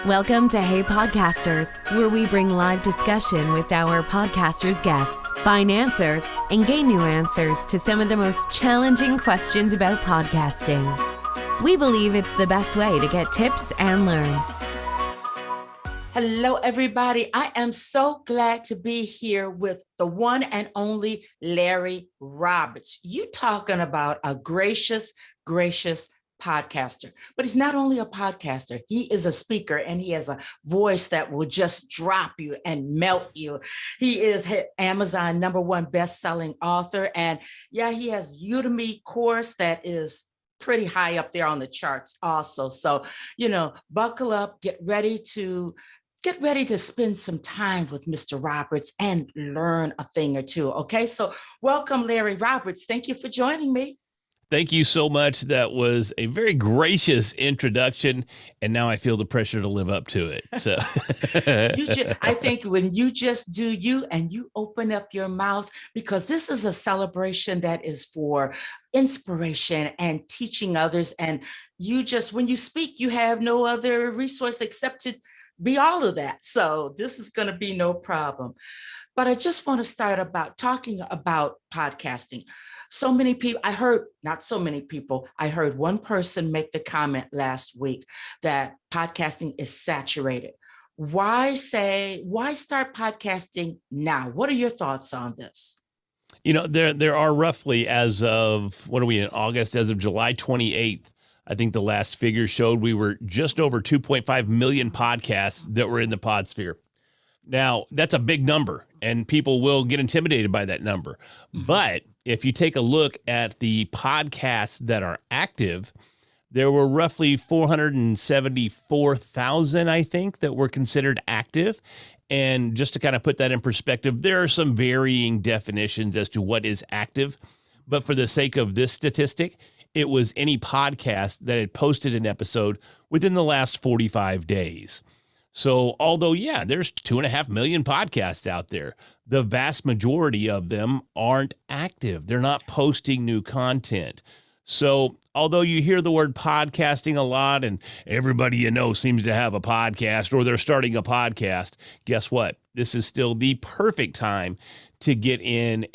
Welcome to Hey Podcasters, where we bring live discussion with our podcasters' guests, find answers, and gain new answers to some of the most challenging questions about podcasting. We believe it's the best way to get tips and learn. Hello, everybody. I am so glad to be here with the one and only Larry Roberts. You talking about a gracious podcaster, but he's not only a podcaster, he is a speaker and he has a voice that will just drop you and melt you. He is Amazon #1 best-selling author. And yeah, he has Udemy course that is pretty high up there on the charts also. So, buckle up, get ready to spend some time with Mr. Roberts and learn a thing or two. Okay. So welcome, Larry Roberts. Thank you for joining me. Thank you so much. That was a very gracious introduction, and now I feel the pressure to live up to it. So, I think when you just do you and you open up your mouth, because this is a celebration that is for inspiration and teaching others, and when you speak, you have no other resource except to be all of that. So this is going to be no problem. But I just want to start about talking about podcasting. So many people, I heard one person make the comment last week that podcasting is saturated. Why start podcasting now? What are your thoughts on this? There are roughly, as of, what are we in August, as of July 28th, I think the last figure showed we were just over 2.5 million podcasts that were in the podsphere. Now, that's a big number, and people will get intimidated by that number. Mm-hmm. But if you take a look at the podcasts that are active, there were roughly 474,000, I think, that were considered active. And just to kind of put that in perspective, there are some varying definitions as to what is active. But for the sake of this statistic, it was any podcast that had posted an episode within the last 45 days. So although, yeah, there's 2.5 million podcasts out there, the vast majority of them aren't active. They're not posting new content. So although you hear the word podcasting a lot and everybody seems to have a podcast or they're starting a podcast, guess what? This is still the perfect time to get in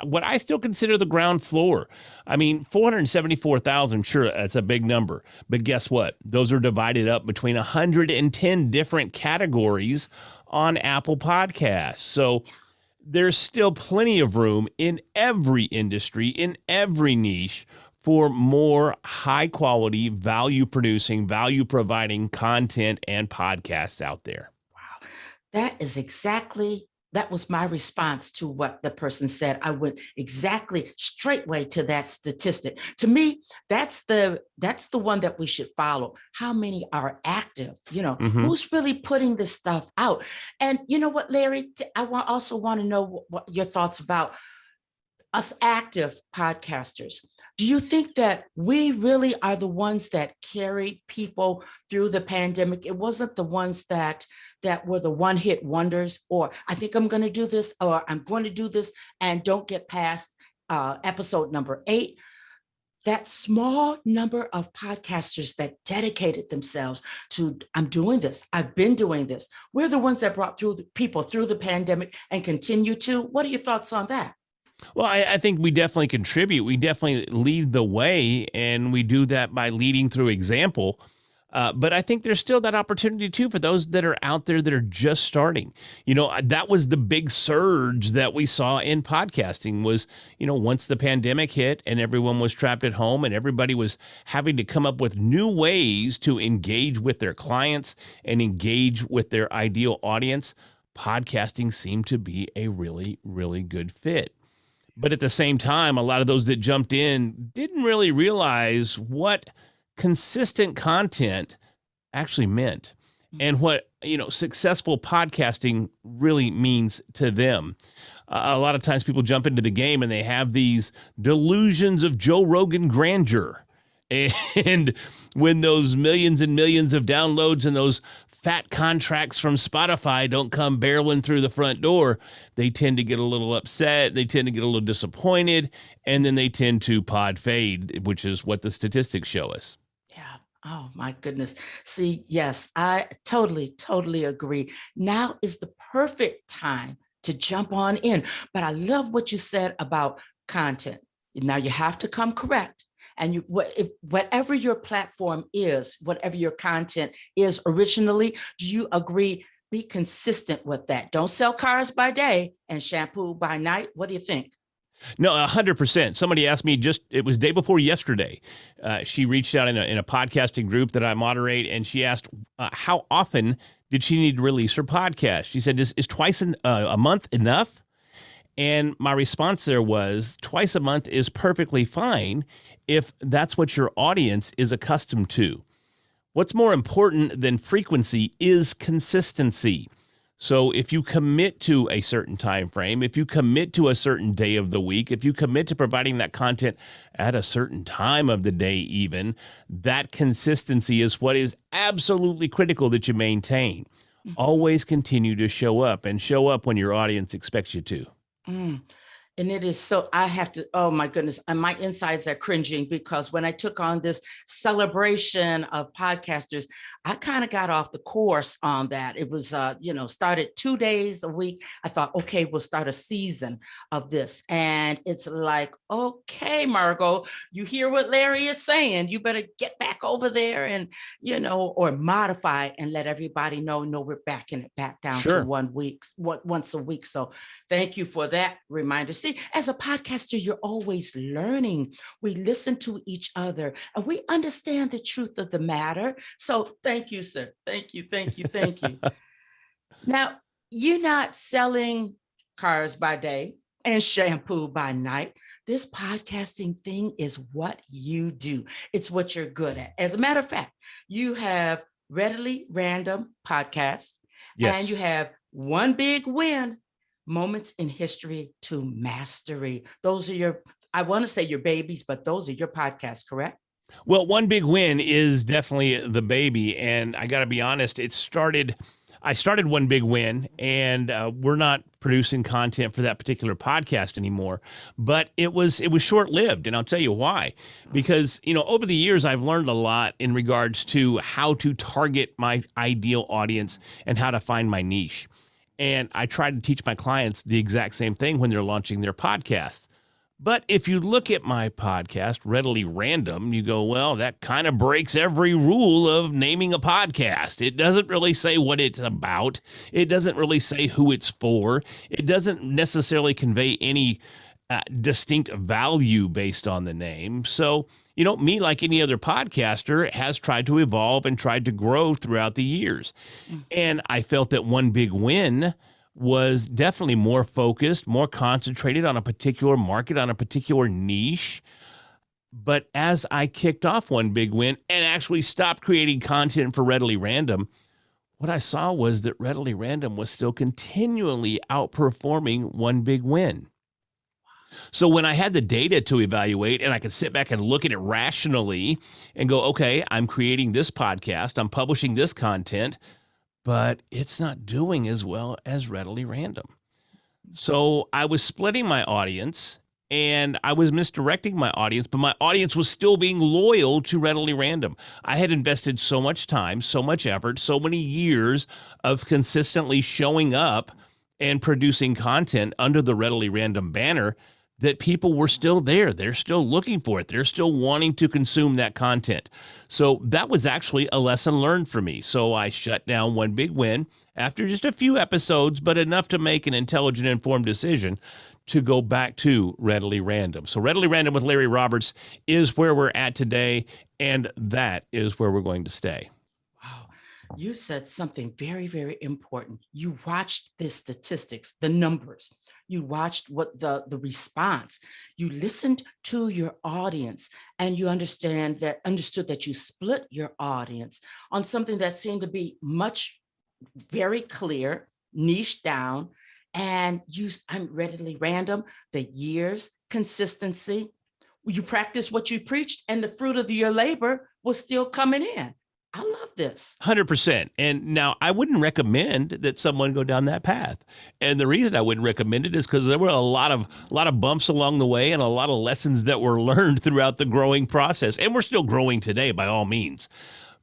what I still consider the ground floor. I mean, 474,000, sure, that's a big number. But guess what? Those are divided up between 110 different categories on Apple Podcasts. So there's still plenty of room in every industry, in every niche, for more high quality, value producing, value providing content and podcasts out there. Wow. That was my response to what the person said. I went exactly straightway to that statistic. To me, that's the one that we should follow. How many are active? Who's really putting this stuff out? And you know what, Larry, I also want to know what your thoughts about us active podcasters. Do you think that we really are the ones that carried people through the pandemic? It wasn't the ones that were the one-hit wonders, or I think I'm going to do this, or I'm going to do this, and don't get past episode number 8. That small number of podcasters that dedicated themselves to, I'm doing this, I've been doing this. We're the ones that brought people through the pandemic and continue to. What are your thoughts on that? Well, I think we definitely contribute. We definitely lead the way, and we do that by leading through example. But I think there's still that opportunity, too, for those that are out there that are just starting. That was the big surge that we saw in podcasting was, once the pandemic hit and everyone was trapped at home and everybody was having to come up with new ways to engage with their clients and engage with their ideal audience, podcasting seemed to be a really, really good fit. But at the same time, a lot of those that jumped in didn't really realize what consistent content actually meant and what, successful podcasting really means to them. A lot of times people jump into the game and they have these delusions of Joe Rogan grandeur. And when those millions and millions of downloads and those fat contracts from Spotify don't come barreling through the front door, they tend to get a little upset. They tend to get a little disappointed, and then they tend to pod fade, which is what the statistics show us. Yeah, Oh my goodness. See, yes, I totally agree. Now is the perfect time to jump on in. But I love what you said about content. Now you have to come correct. And if whatever your platform is, whatever your content is originally, do you agree? Be consistent with that. Don't sell cars by day and shampoo by night. What do you think? No, 100%. Somebody asked me it was day before yesterday. She reached out in a podcasting group that I moderate, and she asked how often did she need to release her podcast? She said, is twice a month enough? And my response there was twice a month is perfectly fine if that's what your audience is accustomed to. What's more important than frequency is consistency. So if you commit to a certain time frame, if you commit to a certain day of the week, if you commit to providing that content at a certain time of the day even, that consistency is what is absolutely critical that you maintain. Always continue to show up and show up when your audience expects you to. Mm. And it is so, I have to, oh my goodness, and my insides are cringing because when I took on this celebration of podcasters, I kind of got off the course on that. It was, started 2 days a week. I thought, okay, we'll start a season of this. And it's like, okay, Margo, you hear what Larry is saying. You better get back over there and, or modify and let everybody know, no, we're backing it back down Sure. to once a week. So thank you for that reminder. See, as a podcaster, you're always learning. We listen to each other and we understand the truth of the matter. So thank you, sir. Thank you. Now, you're not selling cars by day and shampoo by night. This podcasting thing is what you do. It's what you're good at. As a matter of fact, you have Readily Random podcast, Yes. and you have One Big Win, Moments in History to Mastery. Those are I want to say your babies, but those are your podcasts, correct? Well, One Big Win is definitely the baby. And I got to be honest, I started One Big Win, and we're not producing content for that particular podcast anymore, but it was short-lived. And I'll tell you why, because, over the years, I've learned a lot in regards to how to target my ideal audience and how to find my niche. And I try to teach my clients the exact same thing when they're launching their podcasts. But if you look at my podcast, Readily Random, you go, well, that kind of breaks every rule of naming a podcast. It doesn't really say what it's about. It doesn't really say who it's for. It doesn't necessarily convey any distinct value based on the name. So, me, like any other podcaster, has tried to evolve and tried to grow throughout the years. And I felt that One Big Win was definitely more focused, more concentrated on a particular market, on a particular niche. But as I kicked off One Big Win and actually stopped creating content for Readily Random, what I saw was that Readily Random was still continually outperforming One Big Win. So when I had the data to evaluate and I could sit back and look at it rationally and go, okay, I'm creating this podcast, I'm publishing this content, but it's not doing as well as Readily Random. So I was splitting my audience and I was misdirecting my audience, but my audience was still being loyal to Readily Random. I had invested so much time, so much effort, so many years of consistently showing up and producing content under the Readily Random banner that people were still there. They're still looking for it. They're still wanting to consume that content. So that was actually a lesson learned for me. So I shut down One Big Win after just a few episodes, but enough to make an intelligent, informed decision to go back to Readily Random. So Readily Random with Larry Roberts is where we're at today, and that is where we're going to stay. Wow. You said something very, very important. You watched the statistics, the numbers. You watched what the response. You listened to your audience, and you understood that you split your audience on something that seemed to be very clear, niche down, and I'm Readily Random, the years, consistency. You practiced what you preached, and the fruit of your labor was still coming in. I love this. 100%. And now I wouldn't recommend that someone go down that path. And the reason I wouldn't recommend it is because there were a lot of bumps along the way and a lot of lessons that were learned throughout the growing process. And we're still growing today by all means.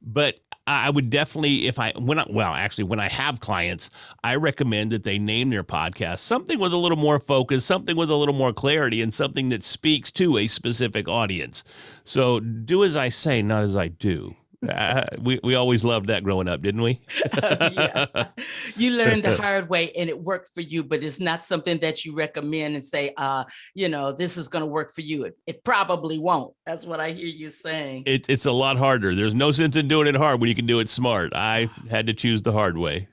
But I would definitely, when I have clients, I recommend that they name their podcast something with a little more focus, something with a little more clarity, and something that speaks to a specific audience. So do as I say, not as I do. We always loved that growing up, didn't we? Yeah. You learned the hard way and it worked for you, but it's not something that you recommend and say, this is going to work for you. It probably won't. That's what I hear you saying. It's a lot harder. There's no sense in doing it hard when you can do it smart. I had to choose the hard way.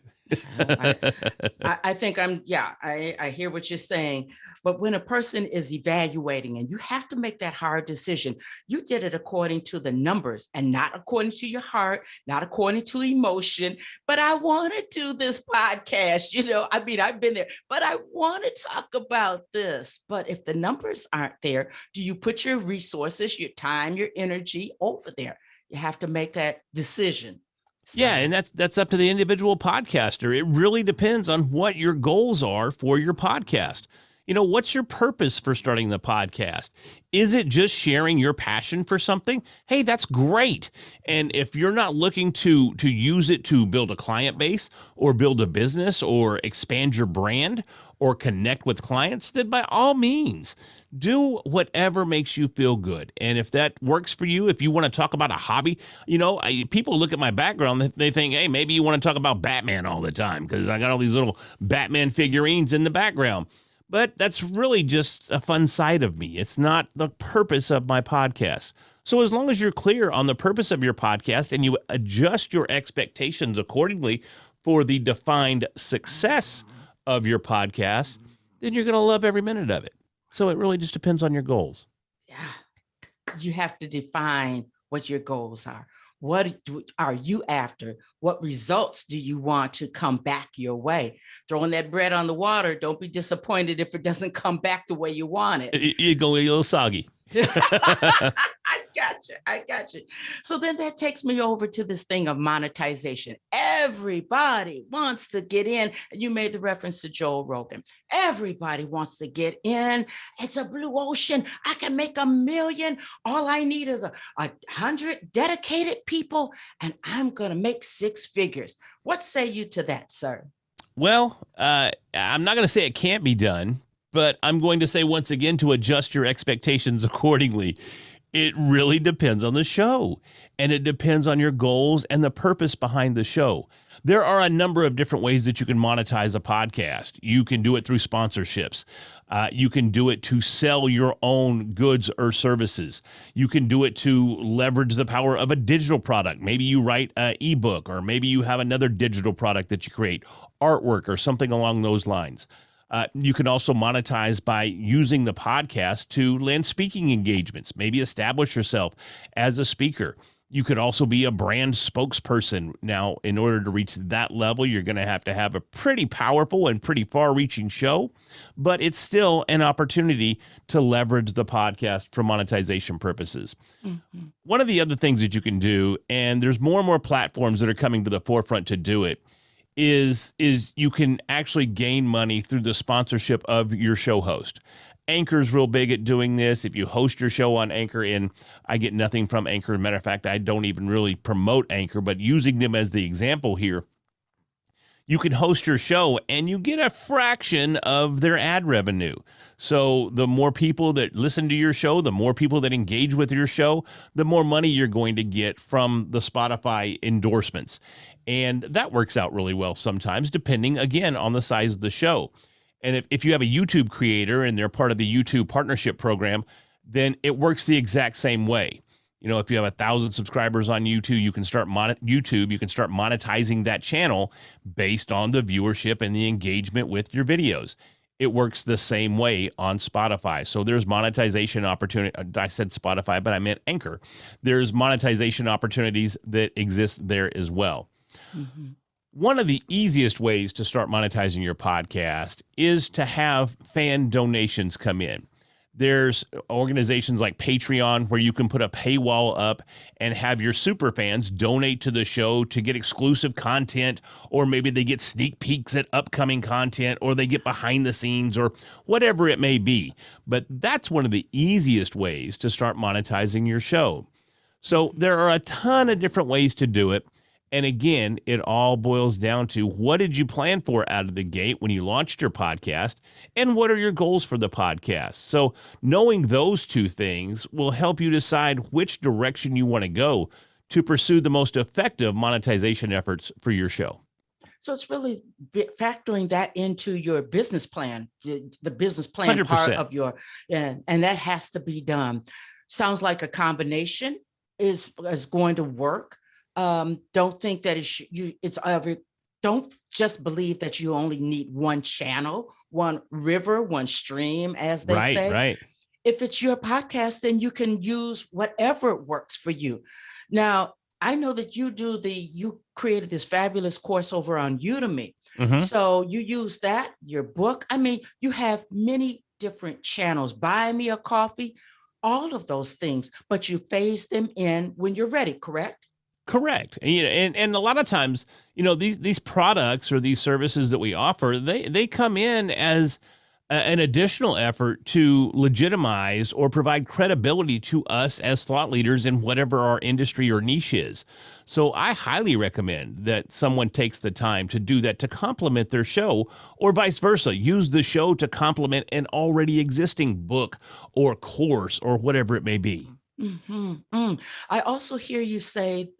I think I hear what you're saying. But when a person is evaluating and you have to make that hard decision, you did it according to the numbers and not according to your heart, not according to emotion. But I want to do this podcast. I've been there, but I want to talk about this. But if the numbers aren't there, do you put your resources, your time, your energy over there? You have to make that decision. Yeah, and that's up to the individual podcaster. It really depends on what your goals are for your podcast. What's your purpose for starting the podcast? Is it just sharing your passion for something? Hey, that's great. And if you're not looking to use it to build a client base or build a business or expand your brand or connect with clients, then by all means, do whatever makes you feel good. And if that works for you, if you want to talk about a hobby, people look at my background, they think, hey, maybe you want to talk about Batman all the time because I got all these little Batman figurines in the background. But that's really just a fun side of me. It's not the purpose of my podcast. So as long as you're clear on the purpose of your podcast and you adjust your expectations accordingly for the defined success of your podcast, then you're going to love every minute of it. So it really just depends on your goals. Yeah. You have to define what your goals are. What are you after? What results do you want to come back your way? Throwing that bread on the water, don't be disappointed if it doesn't come back the way you want it. You're going a little soggy. I got you. So then that takes me over to this thing of monetization. Everybody wants to get in. You made the reference to Joe Rogan. Everybody wants to get in. It's a blue ocean. I can make $1 million. All I need is 100 dedicated people, and I'm going to make 6 figures. What say you to that, sir? Well, I'm not going to say it can't be done, but I'm going to say once again to adjust your expectations accordingly. It really depends on the show, and it depends on your goals and the purpose behind the show. There are a number of different ways that you can monetize a podcast. You can do it through sponsorships. You can do it to sell your own goods or services. You can do it to leverage the power of a digital product. Maybe you write an ebook, or maybe you have another digital product that you create, artwork or something along those lines. You can also monetize by using the podcast to land speaking engagements, maybe establish yourself as a speaker. You could also be a brand spokesperson. Now, in order to reach that level, you're going to have a pretty powerful and pretty far-reaching show, but it's still an opportunity to leverage the podcast for monetization purposes. Mm-hmm. One of the other things that you can do, and there's more and more platforms that are coming to the forefront to do it, is you can actually gain money through the sponsorship of your show host. Anchor's real big at doing this. If you host your show on Anchor, and I get nothing from Anchor. As a matter of fact, I don't even really promote Anchor, but using them as the example here, you can host your show and you get a fraction of their ad revenue. So the more people that listen to your show, the more people that engage with your show, the more money you're going to get from the Spotify endorsements. And that works out really well sometimes, depending, again, on the size of the show. And if you have a YouTube creator and they're part of the YouTube partnership program, then it works the exact same way. If you have 1,000 subscribers on YouTube, you can start monetizing that channel based on the viewership and the engagement with your videos. It works the same way on Spotify. So there's monetization opportunity. I said Spotify, but I meant Anchor. There's monetization opportunities that exist there as well. Mm-hmm. One of the easiest ways to start monetizing your podcast is to have fan donations come in. There's organizations like Patreon where you can put a paywall up and have your super fans donate to the show to get exclusive content, or maybe they get sneak peeks at upcoming content, or they get behind the scenes, or whatever it may be. But that's one of the easiest ways to start monetizing your show. So there are a ton of different ways to do it. And again, it all boils down to, what did you plan for out of the gate when you launched your podcast, and what are your goals for the podcast? So knowing those two things will help you decide which direction you want to go to pursue the most effective monetization efforts for your show. So it's really factoring that into your business plan, the business plan 100%. part of your, and that has to be done. Sounds like a combination is going to work. Don't think that don't just believe that you only need one channel, one river, one stream, as they say. Right. If it's your podcast, then you can use whatever works for you. Now, I know that you created this fabulous course over on Udemy. Mm-hmm. So you use that, your book. I mean, you have many different channels, buy me a coffee, all of those things, but you phase them in when you're ready, correct? Correct. And a lot of times, these products or these services that we offer, they come in as an additional effort to legitimize or provide credibility to us as thought leaders in whatever our industry or niche is. So I highly recommend that someone takes the time to do that, to complement their show, or vice versa. Use the show to complement an already existing book or course or whatever it may be. Mm-hmm. I also hear you say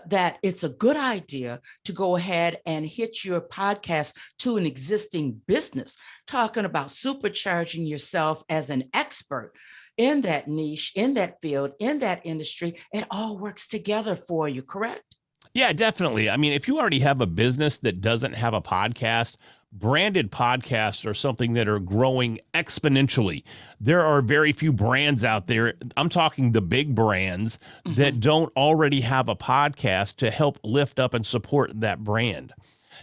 that it's a good idea to go ahead and hit your podcast to an existing business, talking about supercharging yourself as an expert in that niche, in that field, in that industry. It all works together for you, correct? Yeah, definitely. I mean, if you already have a business that doesn't have a podcast, branded podcasts are something that are growing exponentially. There are very few brands out there, I'm talking the big brands, that don't already have a podcast to help lift up and support that brand.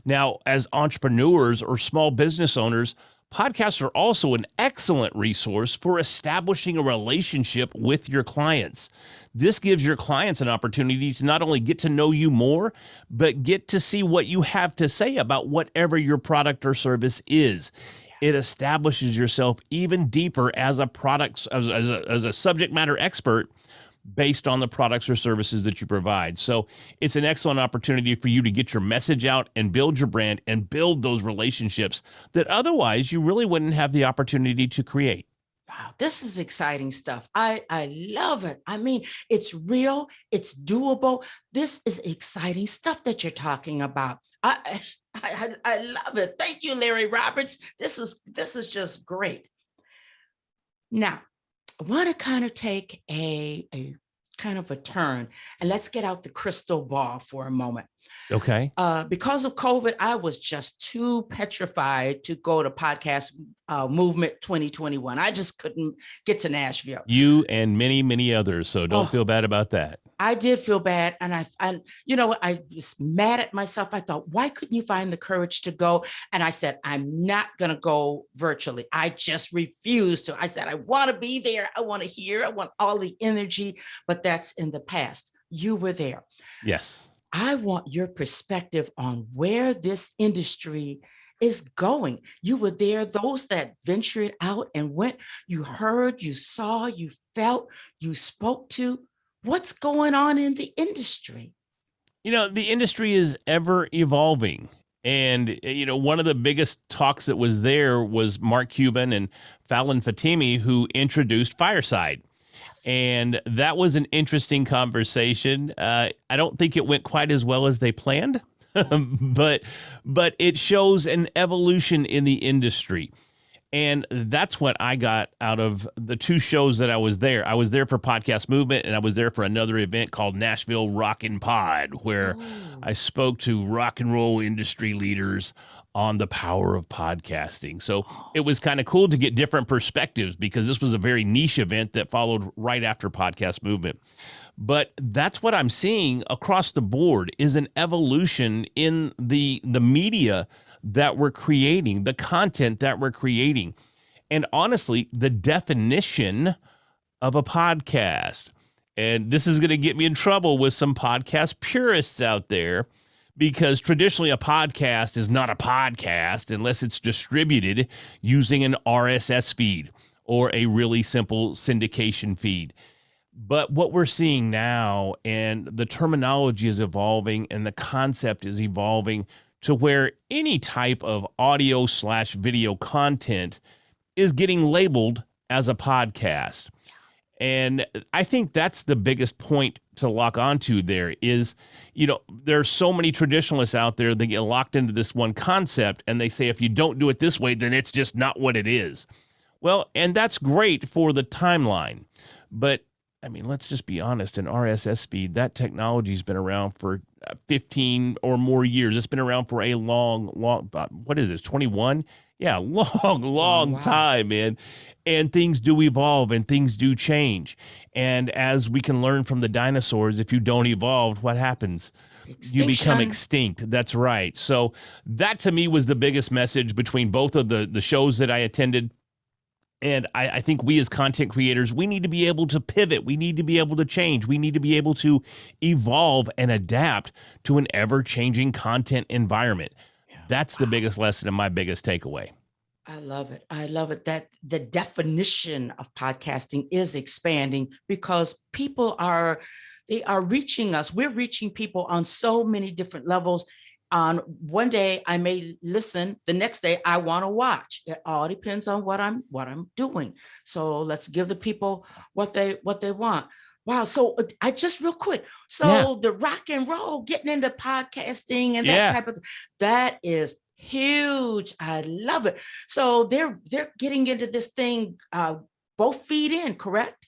Now, as entrepreneurs or small business owners, podcasts are also an excellent resource for establishing a relationship with your clients. This gives your clients an opportunity to not only get to know you more, but get to see what you have to say about whatever your product or service is. It establishes yourself even deeper as a as a subject matter expert based on the products or services that you provide. So it's an excellent opportunity for you to get your message out and build your brand and build those relationships that otherwise you really wouldn't have the opportunity to create. Wow, this is exciting stuff. I love it. I mean, it's real, it's doable. This is exciting stuff that you're talking about. I love it. Thank you, Larry Roberts. This is just great. Now, I want to kind of take a kind of a turn, and let's get out the crystal ball for a moment. Okay. Because of COVID, I was just too petrified to go to Podcast Movement 2021. I just couldn't get to Nashville. You and many, many others. So don't feel bad about that. I did feel bad. And I was mad at myself. I thought, why couldn't you find the courage to go? And I said, I'm not going to go virtually. I just refused to. I said, I want to be there. I want to hear. I want all the energy. But that's in the past. You were there. Yes. I want your perspective on where this industry is going. You were there, those that ventured out and went, you heard, you saw, you felt, you spoke to. What's going on in the industry? The industry is ever evolving. And, one of the biggest talks that was there was Mark Cuban and Fallon Fatimi, who introduced Fireside. And that was an interesting conversation. I don't think it went quite as well as they planned, but it shows an evolution in the industry. And that's what I got out of the two shows that I was there. I was there for Podcast Movement, and I was there for another event called Nashville Rockin' Pod, where I spoke to rock and roll industry leaders on the power of podcasting. So it was kind of cool to get different perspectives, because this was a very niche event that followed right after Podcast Movement. But that's what I'm seeing across the board, is an evolution in the media that we're creating, the content that we're creating. and honestly, the definition of a podcast. And this is going to get me in trouble with some podcast purists out there, because traditionally a podcast is not a podcast unless it's distributed using an RSS feed or a really simple syndication feed. But what we're seeing now, and the terminology is evolving and the concept is evolving to where any type of audio/video content is getting labeled as a podcast. And I think that's the biggest point to lock onto there is, there's so many traditionalists out there that get locked into this one concept, and they say, if you don't do it this way, then it's just not what it is. Well, and that's great for the timeline. But I mean, let's just be honest, an RSS feed, that technology's been around for 15 or more years. It's been around for a long, what is this, 21? Yeah, long time, man. And things do evolve and things do change. And as we can learn from the dinosaurs, if you don't evolve, what happens? You become extinct. That's right. So that to me was the biggest message between both of the shows that I attended. And I think we as content creators, we need to be able to pivot. We need to be able to change. We need to be able to evolve and adapt to an ever-changing content environment. That's the biggest lesson and my biggest takeaway. I love it. I love it that the definition of podcasting is expanding because they are reaching us. We're reaching people on so many different levels. On one day I may listen, the next day I want to watch. It all depends on what I'm doing. So let's give the people what they want. Wow. So I just real quick. So the rock and roll, getting into podcasting and that type of, that is huge. I love it. So they're getting into this thing, both feet in, correct?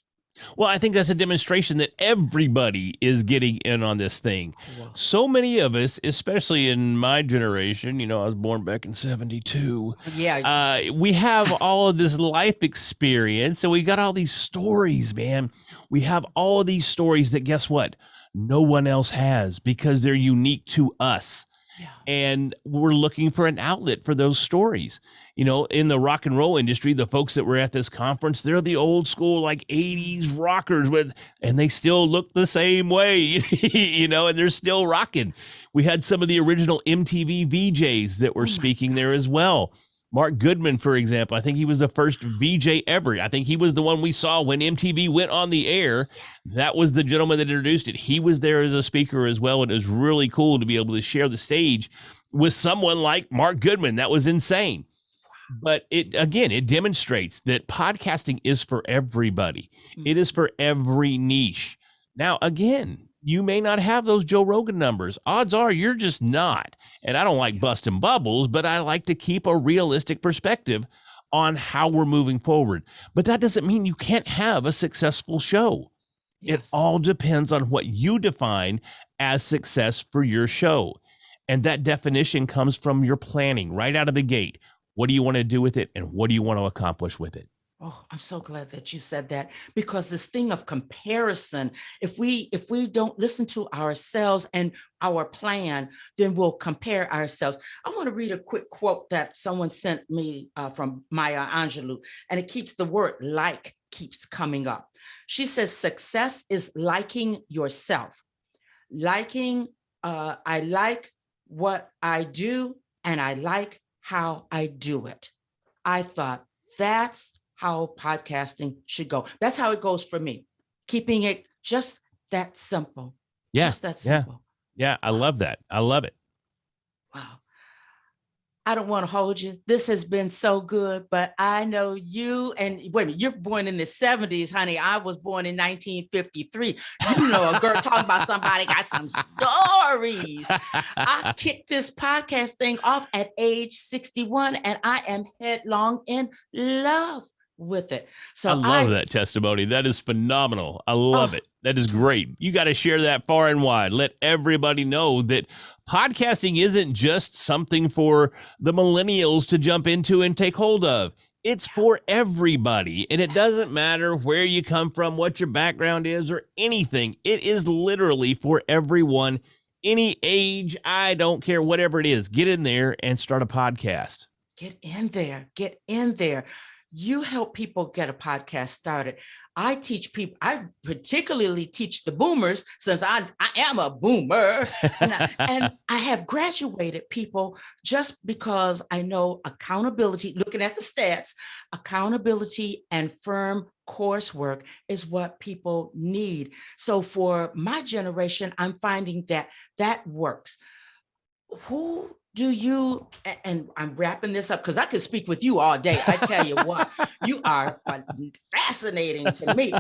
Well, I think that's a demonstration that everybody is getting in on this thing. Wow. So many of us, especially in my generation, I was born back in 72. Yeah. We have all of this life experience. So we got all these stories, man. We have all of these stories that, guess what? No one else has, because they're unique to us. Yeah. And we're looking for an outlet for those stories. In the rock and roll industry, the folks that were at this conference, they're the old school, like 80s rockers and they still look the same way, and they're still rocking. We had some of the original MTV VJs that were speaking there as well. Mark Goodman, for example, I think he was the first VJ ever. I think he was the one we saw when MTV went on the air. That was the gentleman that introduced it. He was there as a speaker as well, and it was really cool to be able to share the stage with someone like Mark Goodman. That was insane. But it demonstrates that podcasting is for everybody. It is for every niche. Now, again, you may not have those Joe Rogan numbers. Odds are you're just not. And I don't like busting bubbles, but I like to keep a realistic perspective on how we're moving forward. But that doesn't mean you can't have a successful show. Yes. It all depends on what you define as success for your show. And that definition comes from your planning right out of the gate. What do you want to do with it? And what do you want to accomplish with it? Oh, I'm so glad that you said that, because this thing of comparison, if we don't listen to ourselves and our plan, then we'll compare ourselves. I want to read a quick quote that someone sent me from Maya Angelou, and it keeps the word like keeps coming up. She says, success is liking yourself. I like what I do, and I like how I do it. I thought that's how podcasting should go. That's how it goes for me. Keeping it just that simple. Yeah. Just that simple. Yeah. I love that. I love it. Wow. I don't want to hold you. This has been so good, but I know you, and wait a minute, you're born in the 70s, honey. I was born in 1953. A girl talking about somebody got some stories. I kicked this podcast thing off at age 61, and I am headlong in love with it. So I love that testimony. That is phenomenal. I love it. That is great. You got to share that far and wide. Let everybody know that podcasting isn't just something for the millennials to jump into and take hold of. It's for everybody. And it doesn't matter where you come from, what your background is, or anything. It is literally for everyone, any age. I don't care, whatever it is. Get in there and start a podcast. Get in there. Get in there. you help people get a podcast started. I teach people, I particularly teach the boomers, since I am a boomer, and I have graduated people just because I know accountability, looking at the stats, accountability and firm coursework is what people need. So for my generation, I'm finding that works. Who do you, and I'm wrapping this up because I could speak with you all day. I tell you what, you are fascinating to me.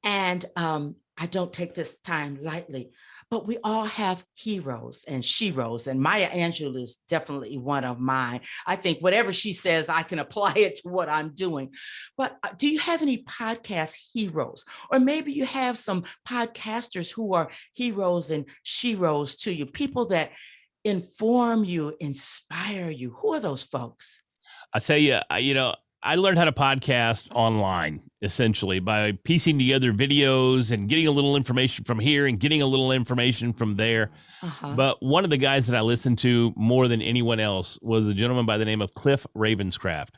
And I don't take this time lightly, but we all have heroes and sheroes, and Maya Angelou is definitely one of mine. I think whatever she says, I can apply it to what I'm doing. But do you have any podcast heroes? Or maybe you have some podcasters who are heroes and sheroes to you, people that inform you, inspire you. Who are those folks? I tell you, I learned how to podcast online, essentially, by piecing together videos and getting a little information from here and getting a little information from there. But one of the guys that I listened to more than anyone else was a gentleman by the name of Cliff Ravenscraft.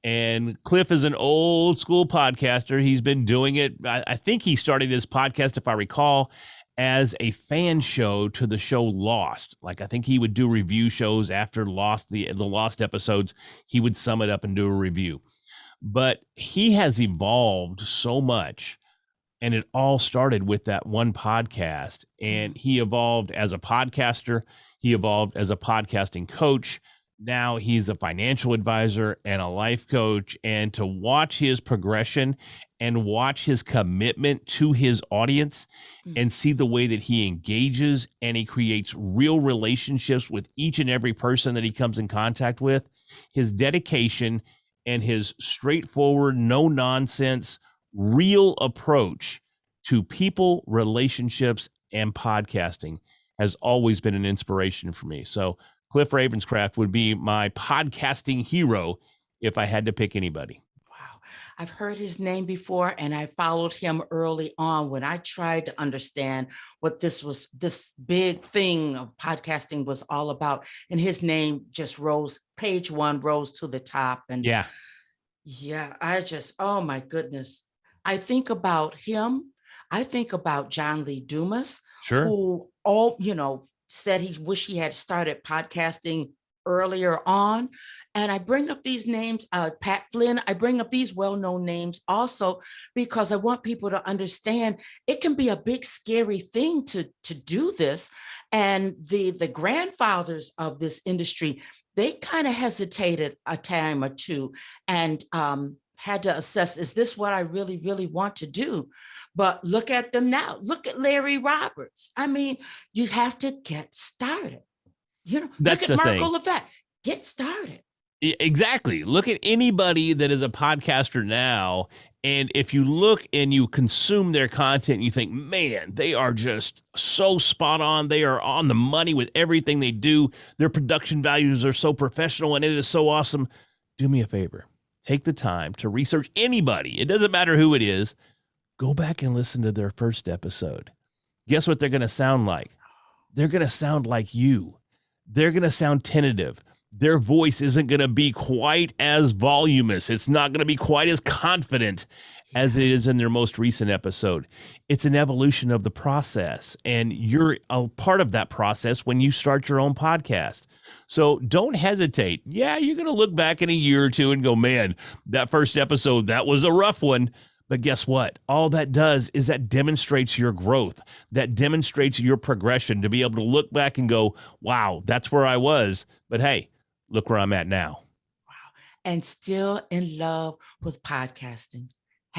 And Cliff is an old school podcaster. He's been doing it. I think he started his podcast, if I recall, as a fan show to the show Lost. Like, I think he would do review shows after Lost, the Lost episodes. He would sum it up and do a review. But he has evolved so much, and it all started with that one podcast. And he evolved as a podcaster. He evolved as a podcasting coach. Now he's a financial advisor and a life coach. And to watch his progression and watch his commitment to his audience and see the way that he engages and he creates real relationships with each and every person that he comes in contact with, his dedication and his straightforward, no nonsense, real approach to people, relationships, and podcasting has always been an inspiration for me. So Cliff Ravenscraft would be my podcasting hero if I had to pick anybody. Wow. I've heard his name before, and I followed him early on when I tried to understand what this big thing of podcasting was all about. And his name just page one rose to the top. And yeah, oh my goodness. I think about him. I think about John Lee Dumas, sure, who said he wished he had started podcasting earlier on. And I bring up these names, Pat Flynn, I bring up these well-known names also because I want people to understand it can be a big, scary thing to do this. And the grandfathers of this industry, they kind of hesitated a time or two and had to assess, is this what I really, really want to do? But look at them now. Look at Larry Roberts. I mean, you have to get started. That's look at Margo Lovett. Get started. Exactly. Look at anybody that is a podcaster now. And if you look and you consume their content, you think, man, they are just so spot on. They are on the money with everything they do. Their production values are so professional and it is so awesome. Do me a favor. Take the time to research anybody. It doesn't matter who it is. Go back and listen to their first episode. Guess what they're going to sound like? They're going to sound like you. They're going to sound tentative. Their voice isn't going to be quite as voluminous. It's not going to be quite as confident as it is in their most recent episode. It's an evolution of the process, and you're a part of that process when you start your own podcast. So don't hesitate. Yeah, you're going to look back in a year or two and go, man, that first episode, that was a rough one. But guess what? All that does is that demonstrates your growth. That demonstrates your progression to be able to look back and go, wow, that's where I was. But hey, look where I'm at now. Wow. And still in love with podcasting.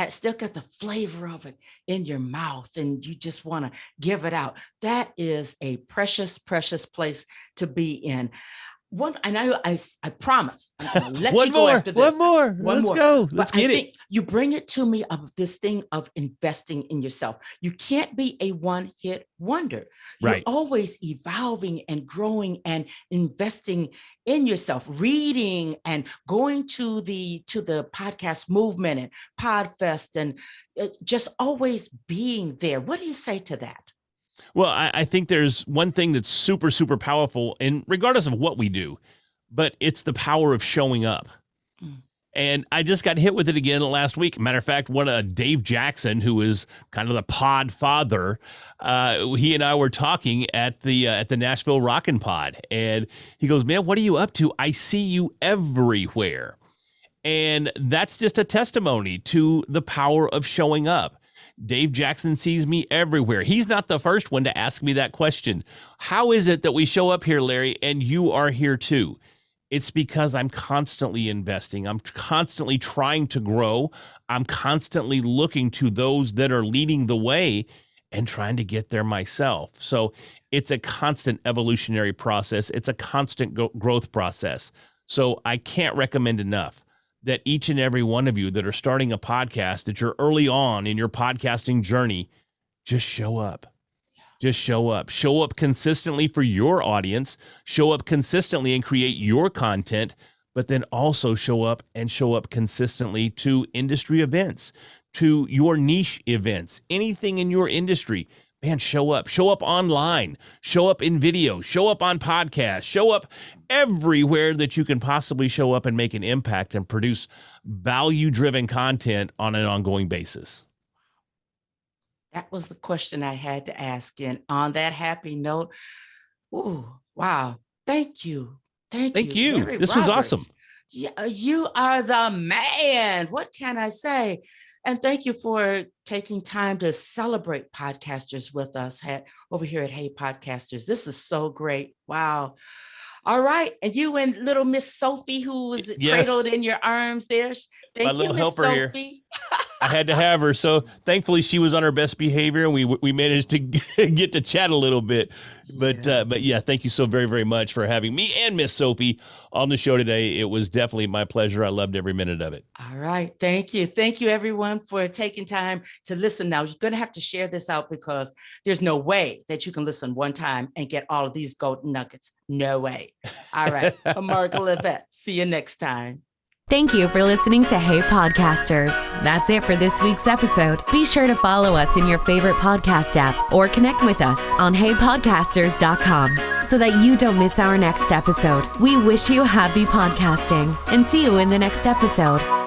Still got the flavor of it in your mouth and you just want to give it out. That is a precious, precious place to be in. I promise I'm gonna let you go after this. One more. Let's go. Let's get it. You bring it to me of this thing of investing in yourself. You can't be a one-hit wonder. You're Right. always evolving and growing and investing in yourself, reading and going to the podcast movement and Podfest and just always being there. What do you say to that? Well, I think there's one thing that's super, super powerful, and regardless of what we do, but it's the power of showing up. And I just got hit with it again last week. Matter of fact, Dave Jackson, who is kind of the pod father, he and I were talking at the Nashville Rockin' Pod, and he goes, "Man, what are you up to? I see you everywhere." And that's just a testimony to the power of showing up. Dave Jackson sees me everywhere. He's not the first one to ask me that question. How is it that we show up here, Larry, and you are here too? It's because I'm constantly investing. I'm constantly trying to grow. I'm constantly looking to those that are leading the way and trying to get there myself. So it's a constant evolutionary process. It's a constant growth process. So I can't recommend enough that each and every one of you that are starting a podcast, that you're early on in your podcasting journey, just show up. Just show up. Show up consistently for your audience. Show up consistently and create your content, but then also show up consistently to industry events, to your niche events, anything in your industry. Man, show up. Show up online. Show up in video. Show up on podcasts. Show up everywhere that you can possibly show up and make an impact and produce value-driven content on an ongoing basis. That was the question I had to ask. And on that happy note, ooh, wow. Thank you. Thank you. Larry This was Roberts. awesome. Yeah, you are the man. What can I say? And thank you for taking time to celebrate podcasters with us over here at Hey Podcasters. This is so great. Wow. All right. And you and little Miss Sophie, who was cradled in your arms there. Thank My you, little Miss helper Sophie. here. I had to have her. So thankfully she was on her best behavior and we managed to get to chat a little bit. But yeah, thank you so very, very much for having me and Miss Sophie on the show today. It was definitely my pleasure. I loved every minute of it. All right. Thank you. Thank you, everyone, for taking time to listen. Now, you're going to have to share this out because there's no way that you can listen one time and get all of these golden nuggets. No way. All right. I'm Margo Lovett. See you next time. Thank you for listening to Hey Podcasters. That's it for this week's episode. Be sure to follow us in your favorite podcast app or connect with us on heypodcasters.com so that you don't miss our next episode. We wish you happy podcasting and see you in the next episode.